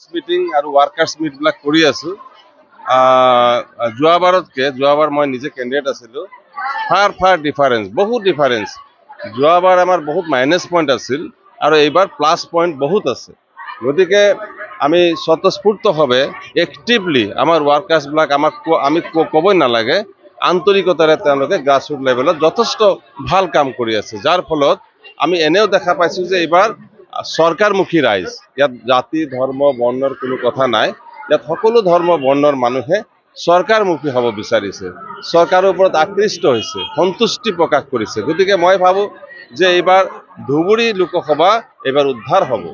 meeting আৰু ওয়াৰ্কাৰ্স মিটবিলাক কৰি আছো যোৱাবাৰ মই নিজে ক্যান্ডিডেট আছিলো ফাৰ ডিফাৰেন্স বহুত ডিফাৰেন্স যোৱাবাৰ আমাৰ বহুত মাইনাস পয়েন্ট আছিল আৰু এইবাৰ প্লাস পয়েন্ট বহুত আছে গতিকে আমি স্বতঃস্ফূৰ্তভাৱে এক্টিভলি আমাৰ ওয়াৰ্কাৰ্স বিলাক আমি ক'বই নালাগে আন্তৰিকতাৰে তেওঁলোকে গ্ৰাসৰুট লেভেলত যথেষ্ট ভাল কাম কৰি আছে যাৰ ফলত আমি এনেও দেখা পাইছো যে এইবাৰ সৰকাৰমুখী ৰাইজ ইয়াত জাতি ধৰ্ম বৰ্ণৰ কোনো কথা নাই ইয়াত সকলো ধৰ্ম বৰ্ণৰ মানুহে সৰকাৰমুখী হ'ব বিচাৰিছে সৰকাৰৰ ওপৰত আকৃষ্ট হৈছে সন্তুষ্টি প্ৰকাশ কৰিছে গতিকে মই ভাবো যে এইবাৰ ধুবুৰী লোকসভা এইবাৰ উদ্ধাৰ হ'ব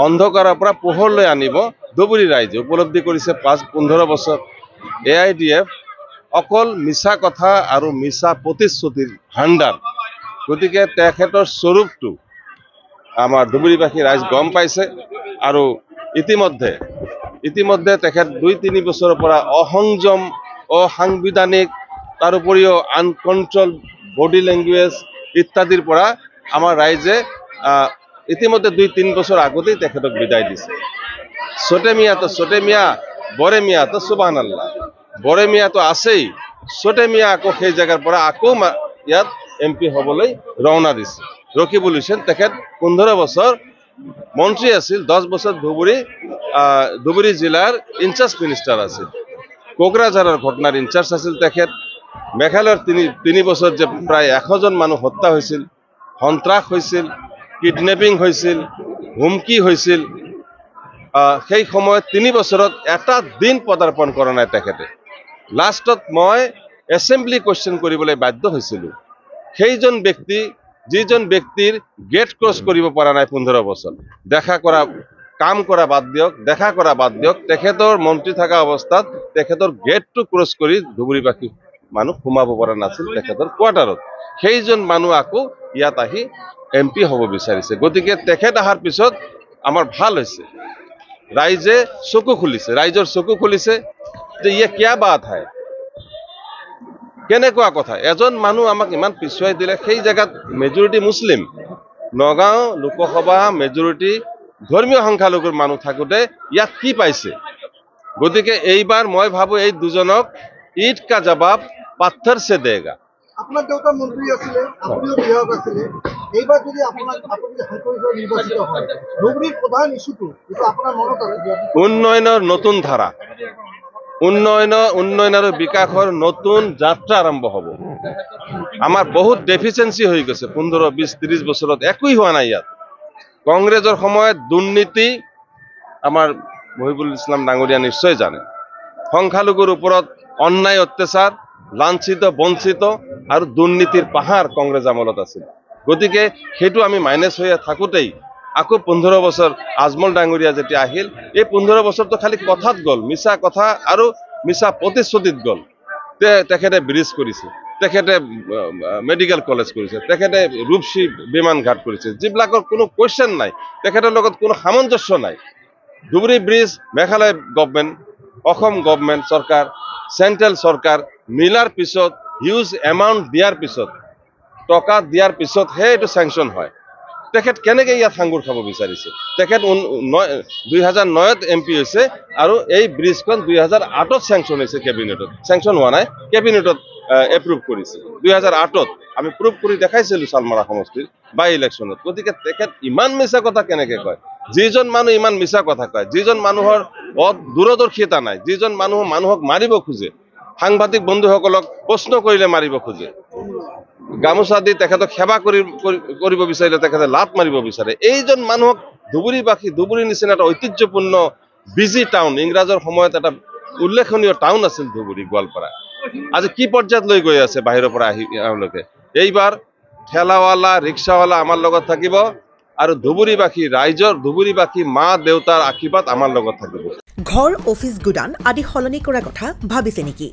অন্ধকাৰৰ পৰা পোহৰলৈ আনিব ধুবুৰী ৰাইজে উপলব্ধি কৰিছে 15 বছৰ AIDF অকল মিছা কথা আৰু মিছা প্ৰতিশ্ৰুতিৰ ভাণ্ডাৰ গতিকে তেখেতৰ স্বৰূপটো আমাৰ ধুবুৰীবাসী ৰাইজ গম পাইছে আৰু ইতিমধ্যে তেখেত 2-3 বছৰৰ পৰা অসংযম অসাংবিধানিক তাৰ উপৰিও আনকন্ট্ৰল বডি ল্যাঙ্গুৱেজ ইত্যাদিৰ পৰা আমাৰ ৰাইজে ইতিমধ্যে 2-3 বছৰ আগতেই তেখেতক বিদায় দিছে ছোটে মিয়া বড়ে মিয়া তো সুবহানাল্লাহ বড়ে মিয়া তো আছেই ছোটে মিয়া আকৌ সেই জায়গাৰ পৰা আকৌ ইয়াত MP হ'বলৈ ৰওনা দিছে ৰকিবুল হোসেন তেখেত 15 বছৰ মন্ত্ৰী আছিল 10 বছৰ ধুবুৰী জিলাৰ ইনচাৰ্জ মিনিস্টাৰ আছিল কোকৰাঝাৰৰ ঘটনাৰ ইনচাৰ্জ আছিল তেখেত মেঘালয়ৰ 3 বছৰ যে প্ৰায় 100 জন মানুহ হত্যা হৈছিল সন্ত্ৰাস হৈছিল কিডন্যাপিং হৈছিল হুমকি হৈছিল সেই সময়ত 3 বছৰত এটা দিন পদাৰ্পণ কৰা নাই তেখেতে লাষ্টত মই এসেম্বলি কোয়েশ্চন কৰিবলৈ বাধ্য হৈছিল সেইজন ব্যক্তি যিজন ব্যক্তিৰ গেট ক্ৰস কৰিব পৰা নাই 15 বছৰ কাম কৰা বাদ দিয়ক তেখেতৰ মন্ত্ৰী থকা অৱস্থাত তেখেতৰ গেটটো ক্ৰস কৰি ধুবুৰীবাসী মানুহ সোমাব পৰা নাছিল তেখেতৰ কোৱাৰ্টাৰত সেইজন মানুহ আকৌ ইয়াত আহি MP হ'ব বিচাৰিছে গতিকে তেখেত আহাৰ পিছত আমাৰ ভাল হৈছে ৰাইজৰ চকু খুলিছে যে ইয়ে কিয়া বাত হয় কেনেকুৱা কথা এজন মানুহ আমাক ইমান পিছুৱাই দিলে সেই জায়গাত মেজৰিটি মুসলিম নগাঁও লোকসভা মেজৰিটি ধৰ্মীয় সংখ্যালঘুৰ মানুহ থাকোতে ইয়াত কি পাইছে গতিকে এইবাৰ মই ভাবো এই দুজনক ঈদ কা জবাব পাথৰ সে দেগা আপনাৰ দেউতা মন্ত্ৰী আছিল আপনিও বিধায়ক আছিল এইবাৰ যদি আপনি সংসদ নিৰ্বাচিত হয় ধুবুৰীৰ প্ৰধান ইস্যুটো যেটা আপনাৰ মনত আছে উন্নয়নৰ নতুন ধাৰা উন্নয়ন আৰু বিকাশৰ নতুন যাত্ৰা আৰম্ভ হ'ব আমাৰ বহুত ডেফিচিয়েন্সি হৈ গৈছে 15-20-30 বছৰত একোই হোৱা নাই ইয়াত কংগ্ৰেছৰ সময়ত দুৰ্নীতি আমাৰ মহিবুল ইছলাম ডাঙৰীয়া নিশ্চয় জানে সংখ্যালঘুৰ ওপৰত অন্যায় অত্যাচাৰ লাঞ্ছিত বঞ্চিত আৰু দুৰ্নীতিৰ পাহাৰ কংগ্ৰেছ আমলত আছিল গতিকে হেতু আমি মাইনাস হৈ থাকোতেই আকৌ 15 বছৰ আজমল ডাঙৰীয়া যেতিয়া আহিল এই 15 বছৰটো খালি কথাত গল মিছা কথা আৰু মিছা প্ৰতিশ্ৰুতিত গল তেখেতে ব্ৰিজ কৰিছে তেখেতে মেডিকেল কলেজ কৰিছে তেখেতে ৰূপসী বিমান ঘাট কৰিছে যিবিলাকৰ কোনো কোৱেশ্চন নাই তেখেতৰ লগত কোনো সামঞ্জস্য নাই Dhubri bridge Meghalaya government Assam government চৰকাৰ সেন্ট্ৰেল চৰকাৰ মিলাৰ পিছত হিউজ এমাউন্ট দিয়াৰ পিছত টকা দিয়াৰ পিছত হে এটো স্যাংশন হয় তেখেত কেনেকৈ ইয়াত সাংগুৰ খাব বিচাৰিছে তেখেত 2009ত MP হৈছে আৰু এই ব্ৰিজখন 2008ত স্যাংশন হৈছে কেবিনেটত স্যাংশন হোৱা নাই কেবিনেটত এপ্ৰুভ কৰিছে 2008ত আমি প্ৰুভ কৰি দেখাইছিলো সালমাৰা সমষ্টিৰ বাই ইলেকশনত গতিকে তেখেত ইমান মিছা কথা কেনেকৈ কয় যিজন মানুহ ইমান মিছা কথা কয় যিজন মানুহৰ দূৰদৰ্শিতা নাই যিজন মানুহক মাৰিব খোজে সাংবাদিক বন্ধুসকলক প্ৰশ্ন কৰিলে মাৰিব খোজে গামোচা দি তেখেতক সেৱা কৰিব বিচাৰিলে তেখেতে লাভ মাৰিব বিচাৰে এইজন মানুহক ধুবুৰী নিচিনা এটা ঐতিহ্যপূৰ্ণ বিজি টাউন ইংৰাজৰ সময়ত এটা উল্লেখনীয় টাউন আছিল ধুবুৰী গোৱালপাৰা আজি কি পৰ্যায়ত লৈ গৈ আছে বাহিৰৰ পৰা আহি তেওঁলোকে এইবাৰ ঠেলাৱালা ৰিক্সাৱালা আমাৰ লগত থাকিব আৰু ধুবুৰীবাসী মা দেউতাৰ আশীৰ্বাদ আমাৰ লগত থাকিব ঘৰ অফিস গুদান আদি সলনি কৰা কথা ভাবিছে নেকি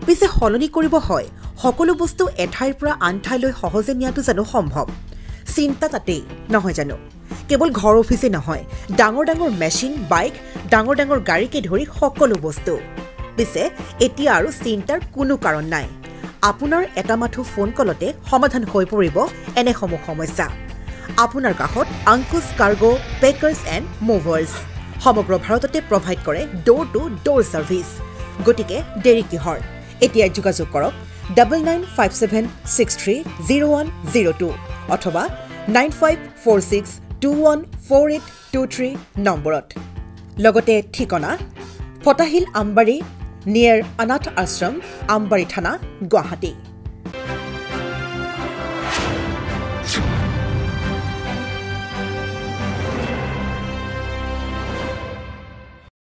পিছে সলনি কৰিব হয় সকলো বস্তু এঠাইৰ পৰা আন ঠাইলৈ সহজে নিয়াটো জানো সম্ভৱ চিন্তা তাতেই নহয় জানো কেৱল ঘৰ অফিসে নহয় ডাঙৰ মেচিন বাইক ডাঙৰ গাড়ীকে ধৰি সকলো বস্তু পিছে এতিয়া আৰু চিন্তাৰ কোনো কাৰণ নাই আপোনাৰ এটা মাথো ফোন কলতে সমাধান হৈ পৰিব এনেসমূহ সমস্যা আপোনাৰ কাষত আংকুশ কাৰ্গো পেকাৰ্ছ এণ্ড মুভাৰ্ছ সমগ্ৰ ভাৰততে প্ৰভাইড কৰে ডোৰ টু ডোৰ ছাৰ্ভিচ গতিকে দেৰি কিহৰ এতিয়া যোগাযোগ কৰক 9957630102 অথবা 9546214823 নম্বৰত লগতে ঠিকনা ফটাহিল আমবাৰী নিয়াৰ অনাথ আশ্ৰম আমবাৰী থানা গুৱাহাটী